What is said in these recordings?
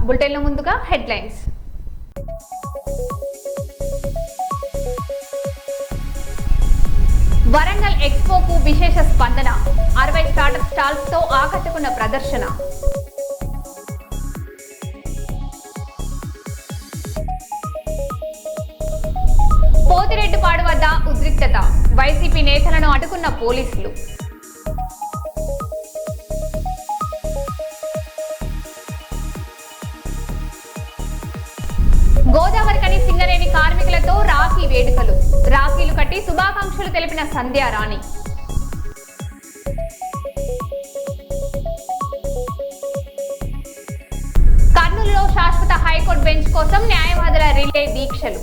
బులెటిన్లో ముందుగా హెడ్లైన్స్. వరంగల్ ఎక్స్పోకు విశేష స్పందన. 60 స్టార్టప్ స్టాల్స్ తో ఆకట్టుకున్న ప్రదర్శన. పోతిరెడ్డిపాడు వద్ద ఉద్రిక్తత. వైసీపీ నేతలను అడ్డుకున్న పోలీసులు. గోదావరికని సింగరేణి కార్మికులతో రాఖీ వేడుకలు. రాఖీలు కట్టి శుభాకాంక్షలు తెలిపిన సంధ్యారాణి. కర్నూలులో శాశ్వత హైకోర్టు బెంచ్ కోసం న్యాయవాదుల రిలే దీక్షలు.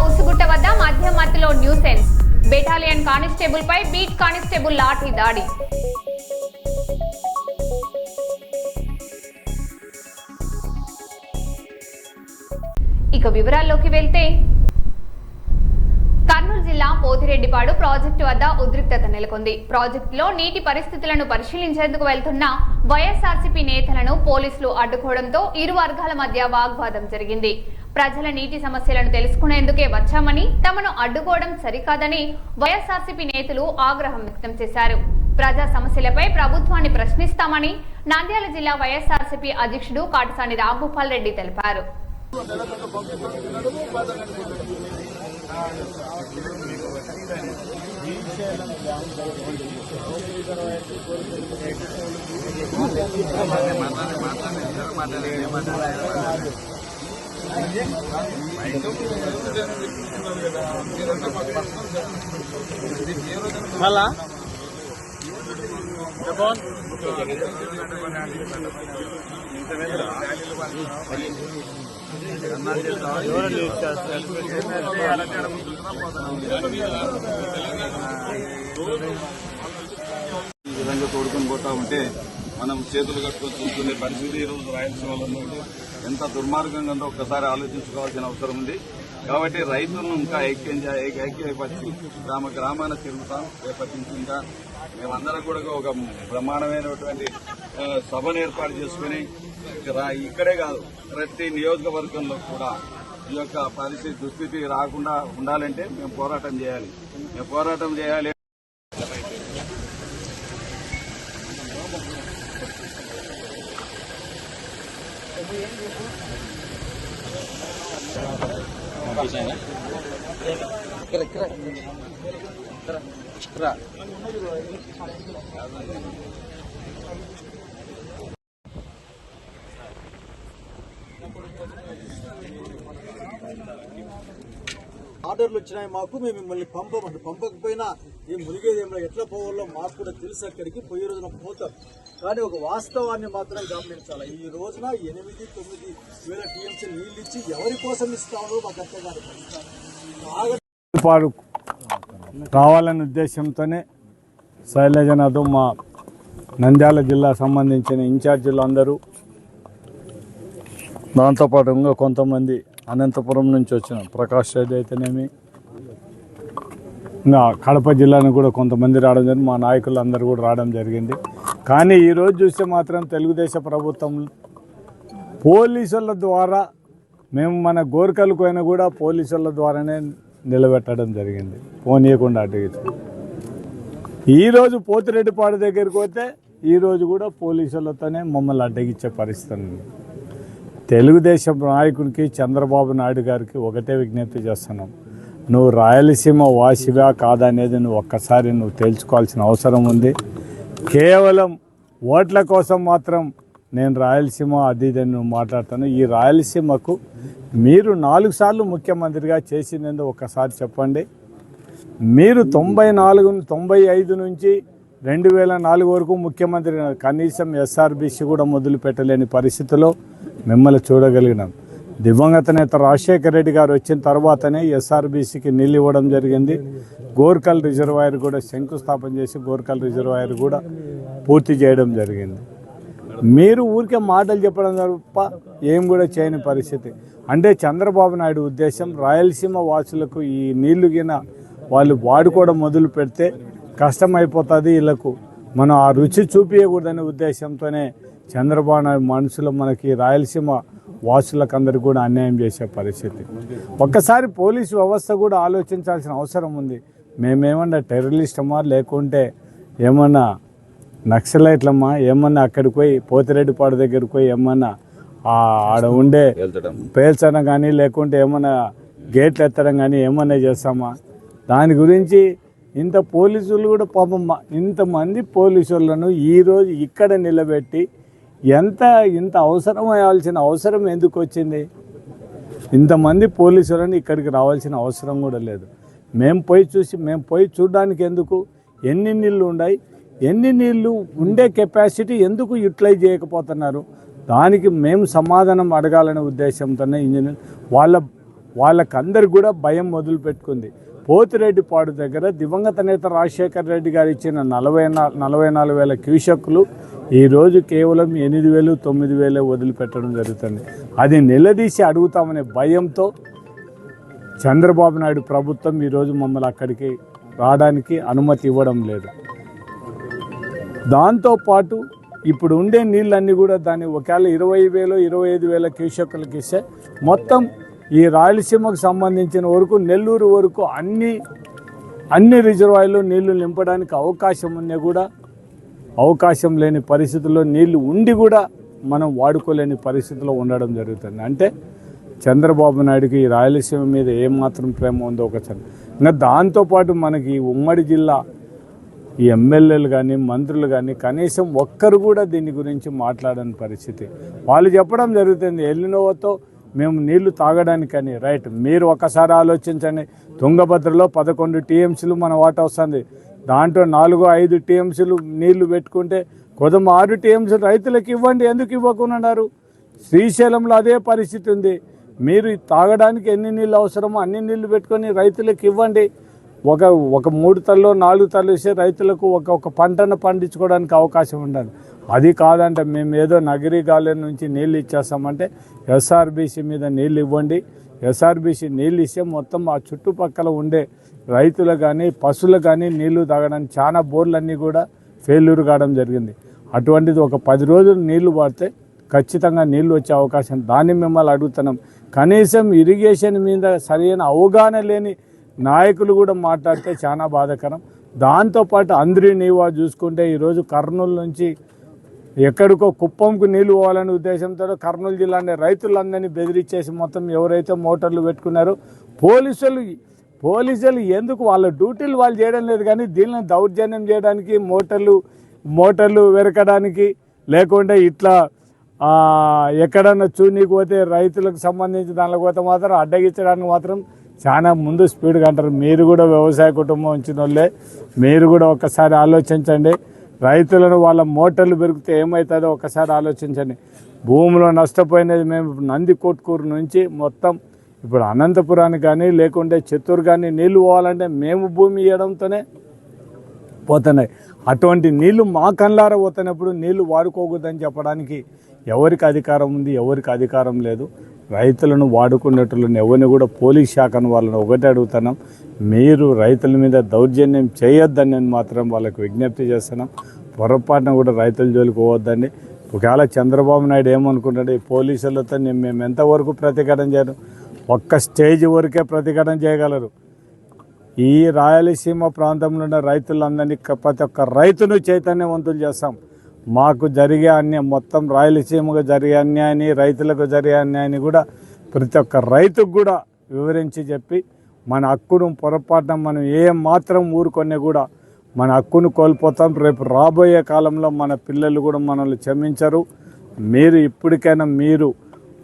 ఉసుగుట్ట వద్ద మధ్యమత్తులో న్యూసెన్స్. బెటాలియన్ కానిస్టేబుల్ పై బీట్ కానిస్టేబుల్ లాఠీ దాడి. ఇక వివరాల్లోకి వెళ్తే, కర్నూలు జిల్లా పోతిరెడ్డిపాడు ప్రాజెక్టు వద్ద ఉద్రిక్తత నెలకొంది. ప్రాజెక్టులో నీటి పరిస్థితులను పరిశీలించేందుకు వెళ్తున్న వైఎస్ఆర్సీపీ నేతలను పోలీసులు అడ్డుకోవడంతో ఇరు వర్గాల మధ్య వాగ్వాదం జరిగింది. ప్రజల నీటి సమస్యలను తెలుసుకునేందుకే వచ్చామని, తమను అడ్డుకోవడం సరికాదని వైఎస్ఆర్సీపీ నేతలు ఆగ్రహం వ్యక్తం చేశారు. ప్రజా సమస్యలపై ప్రభుత్వాన్ని ప్రశ్నిస్తామని నంద్యాల జిల్లా వైఎస్ఆర్సీపీ అధ్యక్షుడు కాటసాని రాంగోపాల్ రెడ్డి తెలిపారు. మళ్ళా ఈ విధంగా తోడుకొని పోతా ఉంటే మనం చేతులు కట్టుకొని చూసుకునే పరిస్థితి ఈరోజు రాయలసీమలో ఉంది. ఎంత దుర్మార్గంగా ఉందో ఒక్కసారి ఆలోచించుకోవాల్సిన అవసరం ఉంది. కాబట్టి రైతులను ఇంకా ఐక్యపరిచి గ్రామాన తిరుగుతాం. రేపటి నుంచి ఇంకా మేమందరం కూడా ఒక బ్రహ్మాండమైనటువంటి సభను ఏర్పాటు చేసుకుని ఇక్కడే కాదు ప్రతి నియోజకవర్గంలో కూడా ఈ యొక్క పరిస్థితి దుస్థితి రాకుండా ఉండాలంటే మేము పోరాటం చేయాలి. ఆర్డర్లు వచ్చినాయి మాకు, మేము మిమ్మల్ని పంపకపోయినా ఏం మునిగేదేమో ఎట్లా పోవాలో మాకు కూడా తెలుసు. అక్కడికి పోయే రోజున పోతాం. కానీ ఒక వాస్తవాన్ని మాత్రం గమనించాలి. ఈ రోజున 8-9 వేల టీఎంసీ నీళ్ళు ఇచ్చి ఎవరి కోసం ఇస్తామో మాకు అర్థం కాదు. రావాలనే ఉద్దేశంతోనే శైలజనాథ్, మా నంద్యాల జిల్లా సంబంధించిన ఇన్ఛార్జీలు అందరూ, దాంతోపాటు ఇంకా కొంతమంది అనంతపురం నుంచి వచ్చిన ప్రకాష్ రెడ్డి అయితేనేమి, ఇంకా కడప జిల్లాను కూడా కొంతమంది రావడం జరిగింది. మా నాయకులు అందరూ కూడా రావడం జరిగింది. కానీ ఈరోజు చూస్తే మాత్రం తెలుగుదేశం ప్రభుత్వం పోలీసుల ద్వారా, మేము మన గోర్కలకు అయినా కూడా పోలీసుల ద్వారానే నిలబెట్టడం జరిగింది, పోనీయకుండా అడ్డగించి. ఈరోజు పోతిరెడ్డిపాడు దగ్గరికి పోతే ఈరోజు కూడా పోలీసులతోనే మమ్మల్ని అడ్డగించే పరిస్థితి ఉంది. తెలుగుదేశం నాయకుడికి చంద్రబాబు నాయుడు గారికి ఒకటే విజ్ఞప్తి చేస్తున్నాం. నువ్వు రాయలసీమ వాసివా కాదా అనేది నువ్వు ఒక్కసారి తేల్చుకోవాల్సిన అవసరం ఉంది. కేవలం ఓట్ల కోసం మాత్రం నేను రాయలసీమ అది ఇది నువ్వు మాట్లాడుతాను. ఈ రాయలసీమకు మీరు 4 సార్లు ముఖ్యమంత్రిగా చేసిందేందో ఒక్కసారి చెప్పండి. మీరు 95 నుంచి 2004 వరకు ముఖ్యమంత్రి, కనీసం ఎస్ఆర్బీసీ కూడా మొదలు పెట్టలేని పరిస్థితిలో మిమ్మల్ని చూడగలిగినాం. దివంగత నేత రాజశేఖర రెడ్డి గారు వచ్చిన తర్వాతనే ఎస్ఆర్బీసీకి నీళ్ళు ఇవ్వడం జరిగింది. గోర్కల్ రిజర్వాయర్ కూడా శంకుస్థాపన చేసి గోర్కల్ రిజర్వాయర్ కూడా పూర్తి చేయడం జరిగింది. మీరు ఊరికే మాటలు చెప్పడం తప్ప ఏం కూడా చేయని పరిస్థితి. అంటే చంద్రబాబు నాయుడు ఉద్దేశం రాయలసీమ వాసులకు ఈ నీళ్లు గిన వాళ్ళు వాడుకోవడం మొదలు పెడితే కష్టమైపోతుంది. వీళ్ళకు మనం ఆ రుచి చూపించకూడదనే ఉద్దేశంతోనే చంద్రబాబు నాయుడు మనసులో మనకి రాయలసీమ వాసులకు అందరికీ కూడా అన్యాయం చేసే పరిస్థితి. ఒక్కసారి పోలీసు వ్యవస్థ కూడా ఆలోచించాల్సిన అవసరం ఉంది. మేమేమన్నా టెర్రరిస్టమా, లేకుంటే ఏమన్నా నక్సలైట్లమ్మా, ఏమన్నా అక్కడికి పోయి పోతిరెడ్డిపాడు దగ్గరికి పోయి ఏమన్నా ఆడ ఉండే పేల్చడం కానీ, లేకుంటే ఏమన్నా గేట్లు ఎత్తడం కానీ ఏమన్నా చేస్తామా? దాని గురించి ఇంత పోలీసులు కూడా పాపం ఇంతమంది పోలీసులను ఈరోజు ఇక్కడ నిలబెట్టి ఇంత అవసరం అయ్యాల్సిన అవసరం ఎందుకు వచ్చింది? ఇంతమంది పోలీసులను ఇక్కడికి రావాల్సిన అవసరం కూడా లేదు. మేము పోయి చూడడానికి ఎందుకు? ఎన్ని నీళ్ళు ఉన్నాయి, ఎన్ని నీళ్ళు ఉండే కెపాసిటీ ఎందుకు యూటిలైజ్ చేయకపోతున్నారు? దానికి మేము సమాధానం అడగాలనే ఉద్దేశంతోనే ఇంజనీర్ వాళ్ళకందరికి కూడా భయం మొదలుపెట్టుకుంది. పోతిరెడ్డిపాడు దగ్గర దివంగత నేత రాజశేఖర్ రెడ్డి గారు ఇచ్చిన 44,000 క్యూసెక్కులు ఈరోజు కేవలం 8,000, 9,000 వదిలిపెట్టడం జరుగుతుంది. అది నిలదీసి అడుగుతామనే భయంతో చంద్రబాబు నాయుడు ప్రభుత్వం ఈరోజు మమ్మల్ని అక్కడికి రావడానికి అనుమతి ఇవ్వడం లేదు. దాంతోపాటు ఇప్పుడు ఉండే నీళ్ళన్నీ కూడా దాన్ని ఒకవేళ 20,000, 25,000 క్యూసెక్కులకి ఇస్తే మొత్తం ఈ రాయలసీమకు సంబంధించిన వరకు నెల్లూరు వరకు అన్ని రిజర్వాయర్లు నీళ్లు నింపడానికి అవకాశం ఉన్నా కూడా అవకాశం లేని పరిస్థితుల్లో నీళ్లు ఉండి కూడా మనం వాడుకోలేని పరిస్థితిలో ఉండడం జరుగుతుంది. అంటే చంద్రబాబు నాయుడుకి ఈ రాయలసీమ మీద ఏమాత్రం ప్రేమ ఉందో ఒకసారి. ఇంకా దాంతోపాటు మనకి ఉమ్మడి జిల్లా ఈ ఎమ్మెల్యేలు కానీ మంత్రులు కానీ కనీసం ఒక్కరు కూడా దీని గురించి మాట్లాడని పరిస్థితి. వాళ్ళు చెప్పడం జరుగుతుంది ఎల్లినోవతో మేము నీళ్లు తాగడానికని. రైట్, మీరు ఒకసారి ఆలోచించండి. తుంగభద్రలో 11 టీఎంసీలు మన వాటా వస్తుంది. దాంట్లో 4-5 టీఎంసీలు నీళ్లు పెట్టుకుంటే కొద్దిగా 6 టీఎంసీలు రైతులకు ఇవ్వండి. ఎందుకు ఇవ్వకున్నారు? శ్రీశైలంలో అదే పరిస్థితి ఉంది. మీరు తాగడానికి ఎన్ని నీళ్ళు అవసరమో అన్ని నీళ్లు పెట్టుకొని రైతులకు ఇవ్వండి. ఒక 3 తల్లో 4 తల్లు ఇస్తే రైతులకు ఒక పంటను పండించుకోవడానికి అవకాశం ఉండదు. అది కాదంటే మేము ఏదో నగరీ గాలి నుంచి నీళ్ళు ఇచ్చేస్తామంటే ఎస్ఆర్బీసీ మీద నీళ్ళు ఇవ్వండి. ఎస్ఆర్బీసీ నీళ్ళు ఇస్తే మొత్తం ఆ చుట్టుపక్కల ఉండే రైతులు కానీ పశువులు కానీ నీళ్లు తాగడానికి చాలా బోర్లన్నీ కూడా ఫెయిల్యూర్ కావడం జరిగింది. అటువంటిది ఒక 10 రోజులు నీళ్లు పడితే ఖచ్చితంగా నీళ్లు వచ్చే అవకాశం. దాన్ని మిమ్మల్ని అడుగుతున్నాం. కనీసం ఇరిగేషన్ మీద సరైన అవగాహన లేని నాయకులు కూడా మాట్లాడితే చాలా బాధాకరం. దాంతోపాటు అందరి నీవా చూసుకుంటే ఈరోజు కర్నూలు నుంచి ఎక్కడికో కుప్పంకు నీళ్లు పోవాలనే ఉద్దేశంతో కర్నూలు జిల్లాని రైతులందరినీ బెదిరించేసి మొత్తం ఎవరైతే మోటార్లు పెట్టుకున్నారో పోలీసులు ఎందుకు వాళ్ళ డ్యూటీలు వాళ్ళు చేయడం లేదు, కానీ దీనిని దౌర్జన్యం చేయడానికి మోటార్లు వెరకడానికి లేకుంటే ఇట్లా ఎక్కడన్నా చూనీకి పోతే రైతులకు సంబంధించి దానిలో పోతే మాత్రం అడ్డగించడానికి మాత్రం చాలా ముందు స్పీడ్గా అంటారు. మీరు కూడా వ్యవసాయ కుటుంబం వచ్చిన వాళ్ళే, మీరు కూడా ఒకసారి ఆలోచించండి. రైతులను వాళ్ళ మోటార్లు పెరిగితే ఏమవుతుందో ఒకసారి ఆలోచించండి. భూమిలో నష్టపోయినది మేము నందికొట్కూరు నుంచి మొత్తం ఇప్పుడు అనంతపురానికి కానీ లేకుంటే చిత్తూరు కానీ నీళ్లు పోవాలంటే మేము భూమి ఇవ్వడంతోనే పోతున్నాయి. అటువంటి నీళ్లు మా కళ్ళారా పోతున్నప్పుడు నీళ్లు వాడుకోకూడదని చెప్పడానికి ఎవరికి అధికారం ఉంది? ఎవరికి అధికారం లేదు. రైతులను వాడుకునేటోళ్ళని ఎవరిని కూడా పోలీస్ శాఖను వాళ్ళని ఒకటే అడుగుతున్నాం, మీరు రైతుల మీద దౌర్జన్యం చేయొద్దని నేను మాత్రం వాళ్ళకి విజ్ఞప్తి చేస్తున్నాం. పొరపాటున కూడా రైతుల జోలికి పోవద్దండి. ఒకవేళ చంద్రబాబు నాయుడు ఏమనుకుంటాడు, ఈ పోలీసులతో మేము ఎంతవరకు ప్రతిఘటన చేయడం, ఒక్క స్టేజ్ వరకే ప్రతిఘటన చేయగలరు. ఈ రాయలసీమ ప్రాంతంలో ఉన్న రైతులందరినీ ప్రతి ఒక్క రైతును చైతన్యవంతులు చేస్తాం. మాకు జరిగే అన్యాయం, మొత్తం రాయలసీమకు జరిగే అన్యాయాన్ని, రైతులకు జరిగే అన్యాయాన్ని కూడా ప్రతి ఒక్క రైతుకు కూడా వివరించి చెప్పి మన హక్కును పొరపాటున మనం మాత్రం ఊరుకొనే కూడా మన హక్కును కోల్పోతాం. రేపు రాబోయే కాలంలో మన పిల్లలు కూడా మనల్ని క్షమించరు. మీరు ఇప్పటికైనా మీరు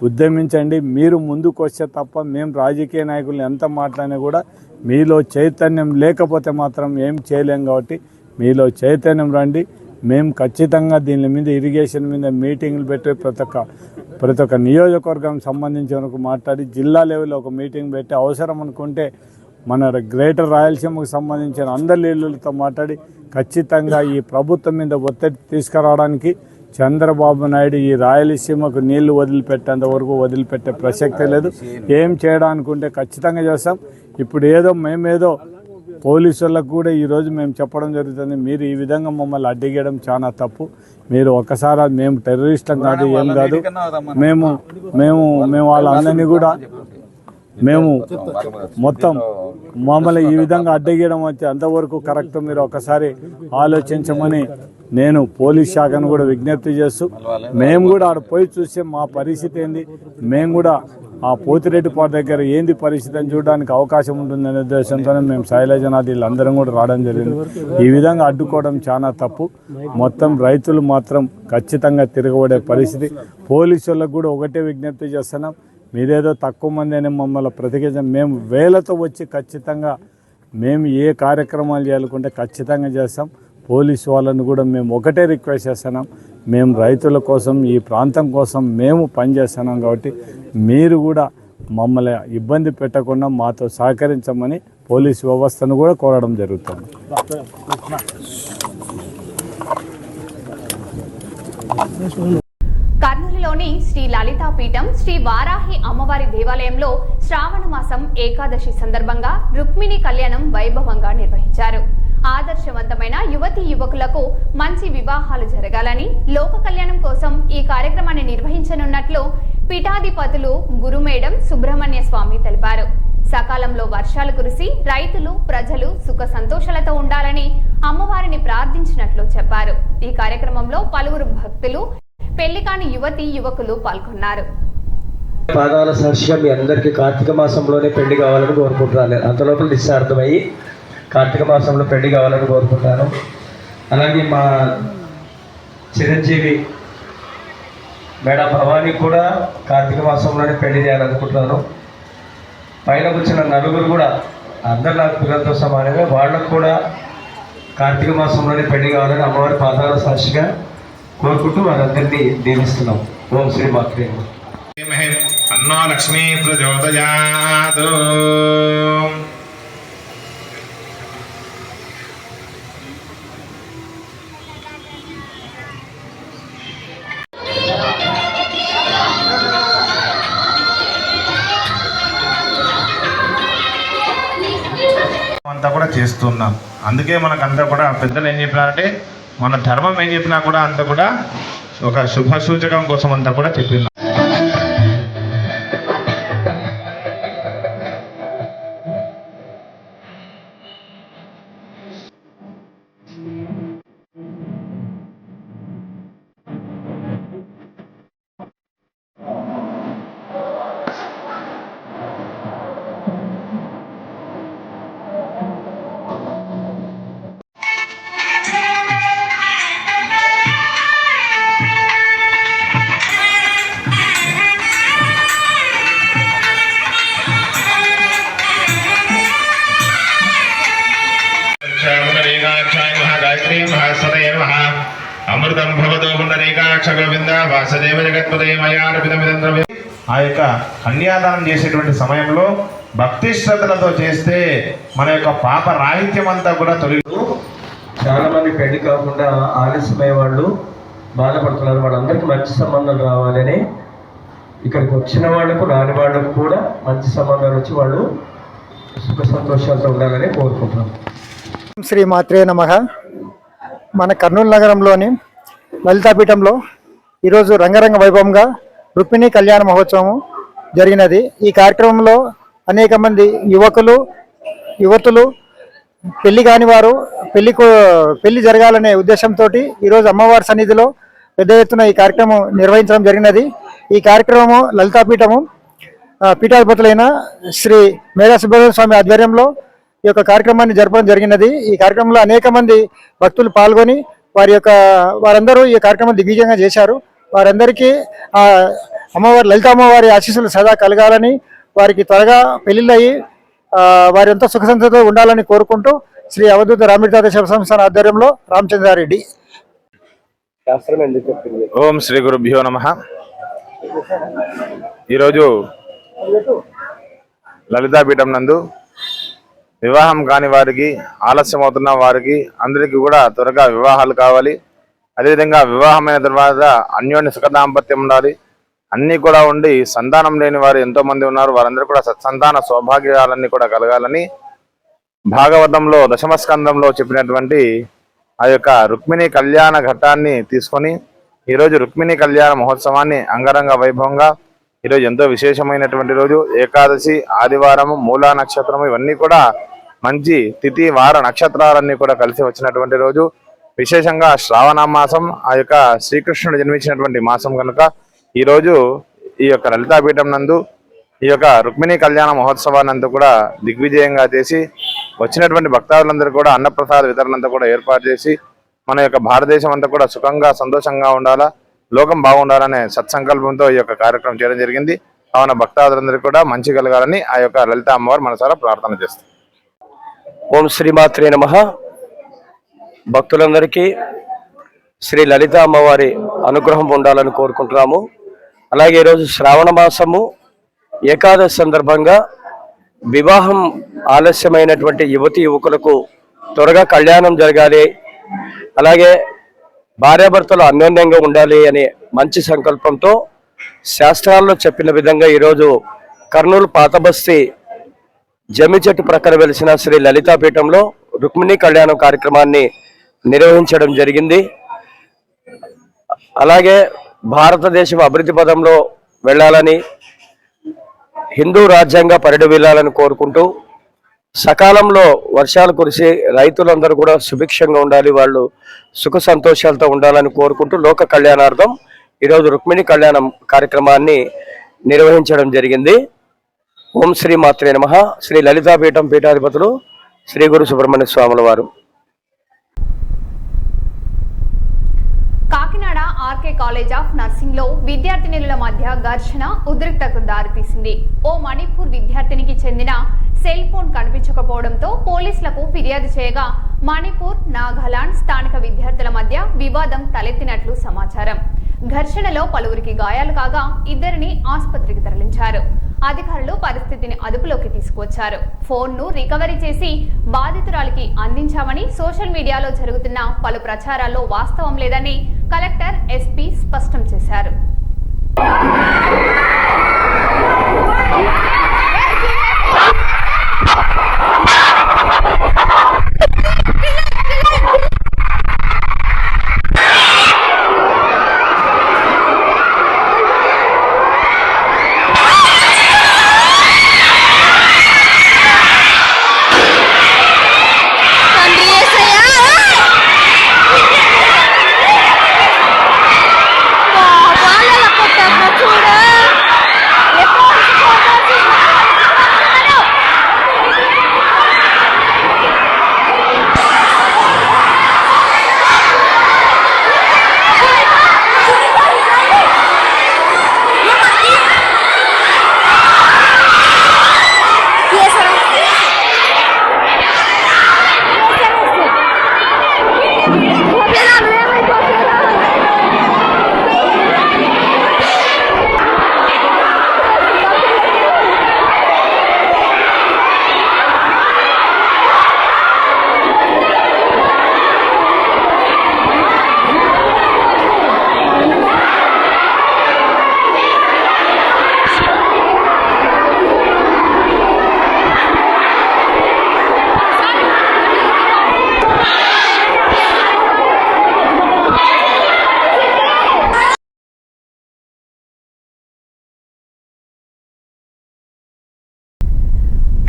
ఉద్యమించండి. మీరు ముందుకు వస్తే తప్ప మేము రాజకీయ నాయకులు ఎంత మాట్లాడినా కూడా మీలో చైతన్యం లేకపోతే మాత్రం ఏం చేయలేం. కాబట్టి మీలో చైతన్యం రండి. మేము ఖచ్చితంగా దీని మీద ఇరిగేషన్ మీద మీటింగ్లు పెట్టి ప్రతి ఒక్క నియోజకవర్గం సంబంధించిన మాట్లాడి జిల్లా లెవెల్లో ఒక మీటింగ్ పెట్టి అవసరం అనుకుంటే మన గ్రేటర్ రాయలసీమకు సంబంధించిన అందరి లీడర్లతో మాట్లాడి ఖచ్చితంగా ఈ ప్రభుత్వం మీద ఒత్తిడి తీసుకురావడానికి చంద్రబాబు నాయుడు ఈ రాయలసీమకు నీళ్లు వదిలిపెట్టేంత వరకు వదిలిపెట్టే ప్రసక్తే లేదు. ఏం చేయడానుకుంటే ఖచ్చితంగా చేస్తాం. ఇప్పుడు మేమేదో పోలీసు వాళ్ళకు కూడా ఈరోజు మేము చెప్పడం జరుగుతుంది, మీరు ఈ విధంగా మమ్మల్ని అడ్డిగేయడం చాలా తప్పు. మీరు ఒక్కసారి మేము టెర్రరిస్టులం కాదు, ఏం కాదు, మేము మేము మేము వాళ్ళందరినీ కూడా మేము మొత్తం మమ్మల్ని ఈ విధంగా అడ్డగీయడం వచ్చి అంతవరకు కరెక్ట్, మీరు ఒకసారి ఆలోచించమని నేను పోలీస్ శాఖను కూడా విజ్ఞప్తి చేస్తూ, మేము కూడా ఆడ పోయి చూస్తే మా పరిస్థితి ఏంది, మేము కూడా ఆ పోతిరెడ్డిపాడు దగ్గర ఏంది పరిస్థితి అని చూడడానికి అవకాశం ఉంటుందనే ఉద్దేశంతోనే మేము శైలజనాథ్ వీళ్ళందరం కూడా రావడం జరిగింది. ఈ విధంగా అడ్డుకోవడం చాలా తప్పు. మొత్తం రైతులు మాత్రం ఖచ్చితంగా తిరగబడే పరిస్థితి. పోలీసు వాళ్ళకు కూడా ఒకటే విజ్ఞప్తి చేస్తున్నాం, మీరేదో తక్కువ మంది అని మమ్మల్ని ప్రతిఘటించాం, మేము వేలతో వచ్చి ఖచ్చితంగా మేము ఏ కార్యక్రమాలు చేయాలనుకుంటే ఖచ్చితంగా చేస్తాం. పోలీసు వాళ్ళని కూడా మేము ఒకటే రిక్వెస్ట్ చేస్తున్నాం, మేము రైతుల కోసం ఈ ప్రాంతం కోసం మేము పనిచేస్తున్నాం కాబట్టి మీరు కూడా మమ్మల్ని ఇబ్బంది పెట్టకుండా మాతో సహకరించమని పోలీసు వ్యవస్థను కూడా కోరడం జరుగుతుంది. కర్నూలులోని శ్రీ లలితాపీఠం శ్రీ వారాహి అమ్మవారి దేవాలయంలో శ్రావణ మాసం ఏకాదశి సందర్భంగా రుక్మిణి కళ్యాణం వైభవంగా నిర్వహించారు. ఆదర్శవంతమైన యువతీ యువకులకు మంచి వివాహాలు జరగాలని, లోక కళ్యాణం కోసం ఈ కార్యక్రమాన్ని నిర్వహించనున్నట్లు పీఠాధిపతులు గురుమేడం సుబ్రహ్మణ్య స్వామి తెలిపారు. సకాలంలో వర్షాలు కురిసి రైతులు ప్రజలు సుఖ సంతోషాలతో ఉండాలని అమ్మవారిని ప్రార్థించినట్లు చెప్పారు. ఈ కార్యక్రమంలో పలువురు భక్తులు, పెళ్లి కాని యువతీ యువకులు పాల్గొన్నారు. పాదాల సాక్షిగా మీ అందరికీ కార్తీక మాసంలోనే పెళ్లి కావాలని కోరుకుంటున్నాను. అంతలోపల నిశ్చార్థమయ్యి కార్తీక మాసంలో పెళ్లి కావాలని కోరుకుంటాను. అలాగే మా చిరంజీవి మేడ భవానీ కూడా కార్తీక మాసంలోనే పెళ్లి చేయాలనుకుంటున్నాను. పైన వచ్చిన నలుగురు కూడా అందరు నాకు పిల్లలతో సమానమే, వాళ్ళకు కూడా కార్తీక మాసంలోనే పెళ్లి కావాలని అమ్మవారి పాదాల సాక్షిగా కోరుకుంటూ వారందరినీ దీవిస్తున్నాం. ఓం శ్రీ మాత్రే అన్నో లక్ష్మీ ప్రచోదయాత్. అంతా కూడా చేస్తున్నాం. అందుకే మనకంతా కూడా పెద్దలు ఏం చెప్పినారంటే, మన ధర్మం ఏం చెప్పినా కూడా అంతా కూడా ఒక శుభ సూచకం కోసం అంతా కూడా చెప్పినాం. అమృతం భవతో పుండరీకాక్ష గోవింద వాసుదేవ జగత్పదే మయార్పితమిదంద్ర. ఆ యొక్క కన్యాదానం చేసేటువంటి సమయంలో భక్తి శ్రద్ధలతో చేస్తే మన యొక్క పాప రాహిత్యం అంతా కూడా తొలగి. చాలా మంది పెళ్లి కాకుండా ఆలస్యమయ్యే వాళ్ళు బాధపడుతున్నారు. వాళ్ళందరికీ మంచి సంబంధాలు రావాలని, ఇక్కడికి వచ్చిన వాళ్ళకు రాని వాళ్ళకు కూడా మంచి సంబంధాలు వచ్చి వాళ్ళు సుఖ సంతోషాలతో ఉండాలని కోరుకుంటున్నాం. శ్రీ మాత్రే నమః. మన కర్నూలు నగరంలోని లలితాపీఠంలో ఈరోజు రంగరంగ వైభవంగా రుక్మిణి కళ్యాణ మహోత్సవం జరిగినది. ఈ కార్యక్రమంలో అనేక మంది యువతులు, పెళ్లి కాని వారు పెళ్లి జరగాలనే ఉద్దేశంతో ఈరోజు అమ్మవారి సన్నిధిలో పెద్ద ఎత్తున ఈ కార్యక్రమం నిర్వహించడం జరిగినది. ఈ కార్యక్రమము లలితాపీఠము పీఠాధిపతులైన శ్రీ మేడా సుబ్రహ్మణ్య స్వామి ఆధ్వర్యంలో ఈ యొక్క కార్యక్రమాన్ని జరపడం జరిగినది. ఈ కార్యక్రమంలో అనేక మంది భక్తులు పాల్గొని వారందరూ ఈ కార్యక్రమం దిగ్విజయంగా చేశారు. వారందరికీ లలిత అమ్మవారి ఆశీస్సులు సదా కలగాలని, వారికి త్వరగా పెళ్లిళ్ళయి వారంతా సుఖ సంతతో ఉండాలని కోరుకుంటూ శ్రీ అవధూత రామిడితాత శివ సంస్థాన ఆధ్వర్యంలో రామచంద్రారెడ్డి. ఓం శ్రీ గురుభ్యో నమః. ఈరోజు లలితాపీఠం నందు వివాహం కాని వారికి, ఆలస్యం అవుతున్న వారికి అందరికీ కూడా త్వరగా వివాహాలు కావాలి. అదేవిధంగా వివాహమైన తర్వాత అన్యోన్య సుఖ దాంపత్యం ఉండాలి. అన్నీ కూడా ఉండి సంతానం లేని వారు ఎంతో మంది ఉన్నారు. వారందరూ కూడా సత్సంతాన సౌభాగ్యాలన్నీ కూడా కలగాలని భాగవతంలో దశమస్కందంలో చెప్పినటువంటి ఆ యొక్క రుక్మిణి కళ్యాణ ఘట్టాన్ని తీసుకొని ఈరోజు రుక్మిణి కళ్యాణ మహోత్సవాన్ని అంగరంగ వైభవంగా ఈరోజు ఎంతో విశేషమైనటువంటి రోజు. ఏకాదశి, ఆదివారము, మూలా నక్షత్రము ఇవన్నీ కూడా మంచి తిథి వార నక్షత్రాలన్నీ కూడా కలిసి వచ్చినటువంటి రోజు. విశేషంగా శ్రావణ మాసం ఆ యొక్క శ్రీకృష్ణుడు జన్మించినటువంటి మాసం కనుక ఈరోజు ఈ యొక్క లలితాపీఠం నందు ఈ యొక్క రుక్మిణి కళ్యాణ మహోత్సవాన్ని అంతా కూడా దిగ్విజయంగా చేసి వచ్చినటువంటి భక్తాదులందరూ కూడా అన్నప్రసాద వితరణ అంతా కూడా ఏర్పాటు చేసి మన యొక్క భారతదేశం అంతా కూడా సుఖంగా సంతోషంగా ఉండాలా, లోకం బాగుండాలనే సత్సంకల్పంతో ఈ యొక్క కార్యక్రమం చేయడం జరిగింది. కావున భక్తాదులందరికీ కూడా మంచి కలగాలని ఆ యొక్క లలిత అమ్మవారు మనసారా ప్రార్థన చేస్తారు. ఓం శ్రీమాత్రే నమః. భక్తులందరికీ శ్రీ లలిత అమ్మవారి అనుగ్రహం ఉండాలని కోరుకుంటున్నాము. అలాగే ఈరోజు శ్రావణ మాసము ఏకాదశి సందర్భంగా వివాహం ఆలస్యమైనటువంటి యువతి యువకులకు త్వరగా కళ్యాణం జరగాలి, అలాగే భార్యాభర్తలు అన్యోన్యంగా ఉండాలి అనే మంచి సంకల్పంతో శాస్త్రాల్లో చెప్పిన విధంగా ఈరోజు కర్నూలు పాతబస్తీ జమ్మి చెట్టు ప్రక్కన వెలిసిన శ్రీ లలితాపీఠంలో రుక్మిణి కళ్యాణం కార్యక్రమాన్ని నిర్వహించడం జరిగింది. అలాగే భారతదేశం అభివృద్ధి పదంలో వెళ్ళాలని, హిందూ రాజ్యాంగ పరిడవిల్లాలని కోరుకుంటూ సకాలంలో వర్షాలు కురిసి రైతులందరూ కూడా సుభిక్షంగా ఉండాలి, వాళ్ళు సుఖ సంతోషాలతో ఉండాలని కోరుకుంటూ లోక కళ్యాణార్థం ఈరోజు రుక్మిణి కళ్యాణం కార్యక్రమాన్ని నిర్వహించడం జరిగింది. ఓం శ్రీ మాత్రే నమః. శ్రీ లలితాపీఠం పీఠాధిపతులు శ్రీ గురు సుబ్రహ్మణ్య స్వాముల వారు. Kakinada RK college of nursing లో విద్యార్థినుల మధ్య ఘర్షణ ఉద్రిక్తతకు దారితీసింది. ఓ మణిపూర్ విద్యార్థినికి చెందిన సెల్ ఫోన్ కనిపించకపోవడంతో పోలీసులకు ఫిర్యాదు చేయగా మణిపూర్, నాగాలాండ్ స్థానిక విద్యార్థుల మధ్య వివాదం తలెత్తినట్లు సమాచారం. ఘర్షణలో పలువురికి గాయాలు కాగా ఇద్దరిని ఆసుపత్రికి తరలించారు. అధికారులు పరిస్థితిని అదుపులోకి తీసుకువచ్చారు. ఫోన్ను రికవరీ చేసి బాధితురాలికి అందించామని సోషల్ మీడియాలో జరుగుతున్న పలు ప్రచారాల్లో వాస్తవం లేదని కలెక్టర్, ఎస్పీ స్పష్టం చేశారు.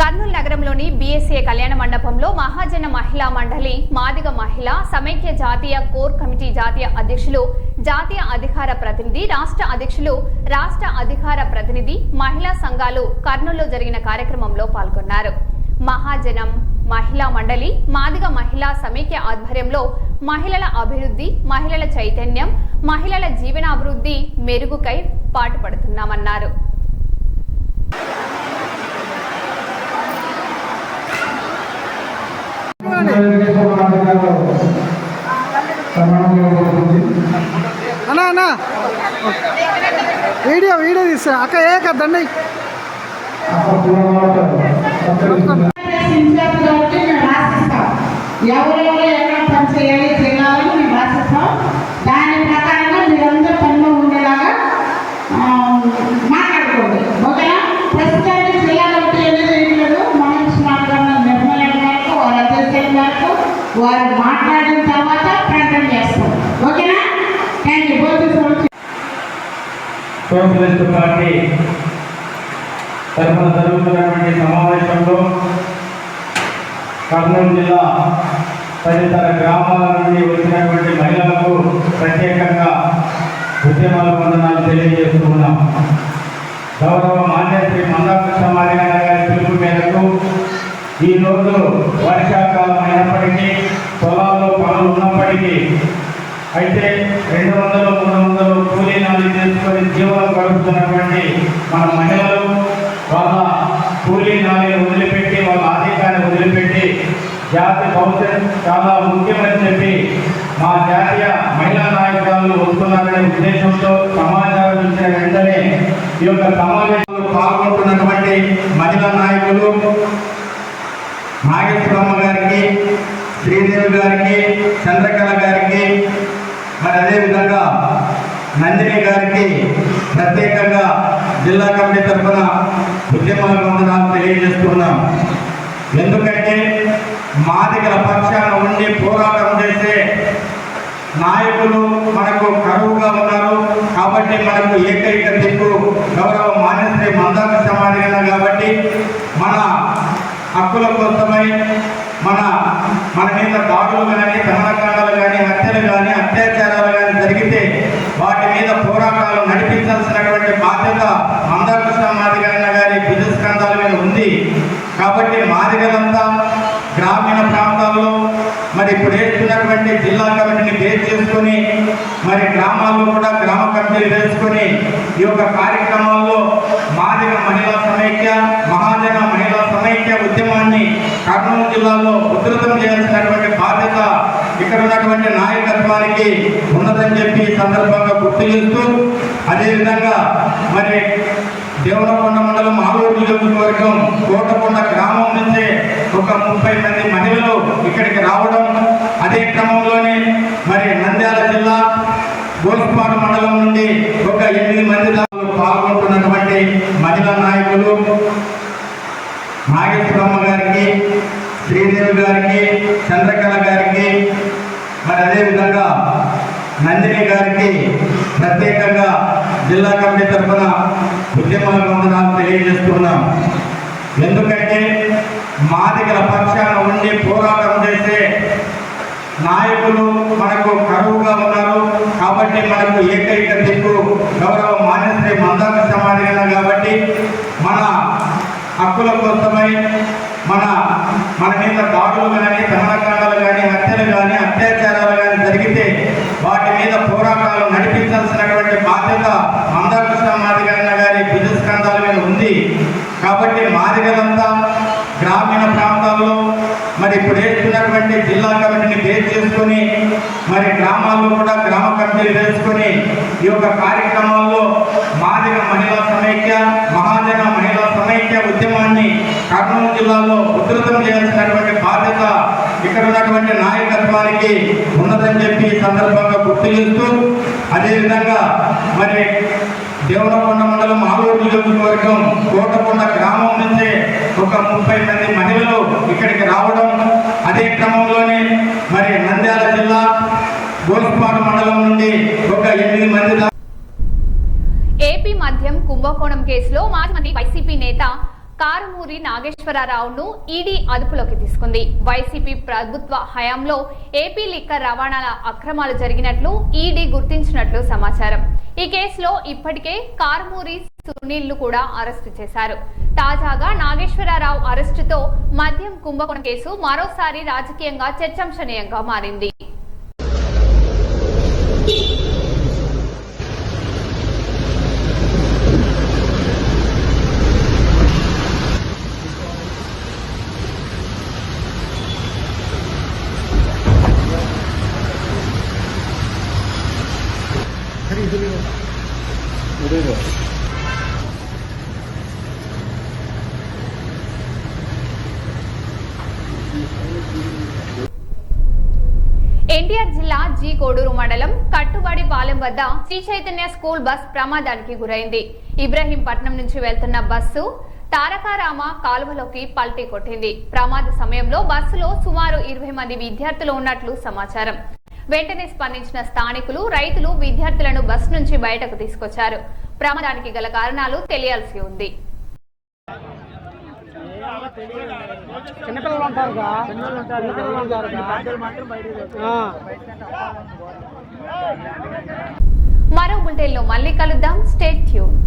కర్నూలు నగరంలోని బీఎస్ఏ కళ్యాణ మండపంలో మహాజన మహిళా మండలి, మాదిగ మహిళా సమైక్య జాతీయ కోర్ కమిటీ జాతీయ అధ్యక్షులు, జాతీయ అధికార ప్రతినిధి, రాష్ట్ర అధ్యక్షులు, రాష్ట్ర అధికార ప్రతినిధి, మహిళా సంఘాలు కర్నూలులో జరిగిన కార్యక్రమంలో పాల్గొన్నారు. మహాజనం మహిళా మండలి, మాదిగ మహిళా సమైక్య ఆధ్వర్యంలో మహిళల అభివృద్ధి, మహిళల చైతన్యం, మహిళల జీవనాభివృద్ధి మెరుగుకై పాటుపడుతున్నామన్నారు. అన్నా అన్నా వీడియో తీస్తా అక్క ఏకద్దండి. ఎవరెవరు ఎక్కడ పని చేయాలి చేయాలని మేము రాసిస్తాం. దాని ప్రకారంగా మీరందరూ పనిలో ఉండేలాగా మాట్లాడుకోండి. ఓకేనా? ప్రస్తుతానికి చేయాలంటే ఏదో చేయట్లేదు. మనం మాట్లాడిన నిర్ణయాల వరకు వారు మాట్లాడిన తర్వాత ప్రకటన చేస్తాం. ఓకేనా? Thank you. సోషలిస్ట్ పార్టీ తరఫున జరుగుతున్నటువంటి సమావేశంలో కర్నూలు జిల్లా తదితర గ్రామాల నుండి వచ్చినటువంటి మహిళలకు ప్రత్యేకంగా ఉద్యమాల వందనాలు తెలియజేస్తూ ఉన్నాం. గౌరవ మాన్యశ్రీ మందాకృష్ణ మాదిగన్న గారి పిలుపు మేరకు ఈరోజు వర్షాకాలం అయినప్పటికీ పొలాల్లో పనులు ఉన్నప్పటికీ అయితే 200-300 కూలీ నాలి చేసుకొని జీవనం గడుపుతున్నటువంటి మన మహిళలు వాళ్ళ కూలీ నాలిని వదిలిపెట్టి వాళ్ళ ఆధికారాన్ని వదిలిపెట్టి జాతి భవిష్యత్ చాలా ముఖ్యమని చెప్పి మా జాతీయ మహిళా నాయకురాలు వస్తున్నారనే ఉద్దేశంతో సమాచారం ఇచ్చిన వెంటనే ఈ యొక్క సమావేశంలో పాల్గొంటున్నటువంటి మహిళా నాయకులు నాగేశ్వరమ్మ గారికి, శ్రీదేవి గారికి, చంద్రకళ గారికి, మరి అదేవిధంగా నందిని గారికి ప్రత్యేకంగా జిల్లా కమిటీ తరఫున ఉద్యమాల వందనాలు తెలియజేస్తున్నాం. ఎందుకంటే మాదిగల పక్షాన ఉండి పోరాటం చేసే నాయకులు మనకు కరువుగా ఉన్నారు. కాబట్టి మనకు ఏకైక దిక్కు గౌరవ మాన్యశ్రీ మందాకృష్ణ మాదిగన్న కాబట్టి మన హక్కుల కోసమై మన మీద దాడులు కానీ, దమనకాండాలు కానీ, హత్యలు కానీ, అత్యాచారాలు కానీ జరిగితే వాటి మీద పోరాటాలు నడిపించాల్సినటువంటి బాధ్యత మందాకృష్ణ మాదిగన్న గారి భుజస్కంధాల మీద ఉంది. కాబట్టి మాదిగలంతా గ్రామీణ ప్రాంతాల్లో మరి ఇప్పుడు వేస్తున్నటువంటి జిల్లా కమిటీని బేస్ చేసుకొని మరి గ్రామాల్లో కూడా గ్రామ కమిటీలు వేసుకొని ఈ యొక్క కార్యక్రమాల్లో మాదిగ మహిళా సమైక్య, మహాజన మహిళా సమైక్య ఉద్యమాన్ని కర్నూలు జిల్లాలో ఉధృతం చేయాల్సినటువంటి బాధ్యత ఇక్కడ ఉన్నటువంటి నాయకత్వానికి ఉన్నదని చెప్పి ఈ సందర్భంగా గుర్తు చేస్తూ, అదేవిధంగా మరి దేవరకొండ మండలం ఆలూరు నియోజకవర్గం కోటకొండ గ్రామం నుంచి ఒక 30 మంది మహిళలు ఇక్కడికి రావడం, అదే క్రమంలోనే మరి నంద్యాల జిల్లా గోల్పాడు మండలం నుండి ఒక 8 మంది పాల్గొంటున్నటువంటి మహిళా నాయకులు నాగేశ్వరమ్మ గారికి, శ్రీదేవి గారికి, చంద్రకళ గారికి, మరి అదేవిధంగా నందిని గారికి ప్రత్యేకంగా జిల్లా కమిటీ తరఫున ఉద్యమాల వందనాలు తెలియజేస్తున్నాం. ఎందుకంటే మాదిగల పక్షాన ఉండి పోరాటం చేసే నాయకులు మనకు కరువుగా ఉన్నారు. కాబట్టి మనకు ఏకైక దిక్కు గౌరవ మాన్యశ్రీ మందాకృష్ణ మాదిగన్న కాబట్టి మన హక్కుల కోసమై మన మీద దాడులు కానీ, దమనకాండాలు కానీ, హత్యలు కానీ, అత్యాచారాలు కానీ జరిగితే వాటి మీద పోరాటాలు నడిపించాల్సినటువంటి బాధ్యత మందాకృష్ణ మాదిగన్న గారి భుజస్కంధాల మీద ఉంది. కాబట్టి మాదిగలంతా గ్రామీణ ప్రాంతాల్లో మరి ఇప్పుడు వేస్తున్నటువంటి జిల్లా కమిటీని బేస్ చేసుకొని మరి గ్రామాల్లో కూడా గ్రామ కమిటీలు వేసుకొని ఈ యొక్క కార్యక్రమాల్లో మాదిగ మహిళా సమైక్య, మహాజన మహిళా సమైక్య ఉద్యమాన్ని కర్నూలు జిల్లాలో ఉధృతం చేయాల్సినటువంటి బాధ్యత ఇక్కడ ఉన్నటువంటి నాయకత్వానికి ఉన్నదని చెప్పి ఈ సందర్భంగా గుర్తు చేస్తూ, అదేవిధంగా మరి దేవరకొండ మండలం ఆలూరు నియోజకవర్గం కోటకొండ గ్రామం నుంచి ఒక 30 మంది మహిళలు ఇక్కడికి రావడం, అదే క్రమంలోనే మరి నంద్యాల జిల్లా గోల్పాడు మండలం నుండి ఒక 8 మంది. ఏపీ మద్యం కుంభకోణం కేసులో మాజీ మంత్రి వైసీపీ నేత కారుమూరి నాగేశ్వరరావును ఈడీ అదుపులోకి తీసుకుంది. వైసీపీ ప్రభుత్వ హయాంలో ఏపీ లిక్కర్ రవాణాల అక్రమాలు జరిగినట్లు ఈడీ గుర్తించినట్లు సమాచారం. ఈ కేసులో ఇప్పటికే కారుమూరి సునీల్ కూడా అరెస్టు చేశారు. తాజాగా నాగేశ్వరరావు అరెస్టుతో మద్యం కుంభకోణం కేసు మరోసారి రాజకీయంగా చర్చాంశనీయంగా మారింది. ఎన్టీఆర్ జిల్లా జి కోడూరు మండలం కట్టుబడిపాలెం వద్ద శ్రీ చైతన్య స్కూల్ బస్ ప్రమాదానికి గురైంది. ఇబ్రహీంపట్నం నుంచి వెళ్తున్న బస్సు తారకారామ కాలువలోకి పల్టీ కొట్టింది. ప్రమాద సమయంలో బస్సులో సుమారు 20 మంది విద్యార్థులు ఉన్నట్లు సమాచారం. వెంటనే స్పందించిన స్థానికులు, రైతులు విద్యార్థులను బస్ నుంచి బయటకు తీసుకొచ్చారు. ప్రమాదానికి గల కారణాలు తెలియాల్సి ఉంది. మరో బులెటిన్లో మళ్ళీ కలుద్దాం. Stay tune.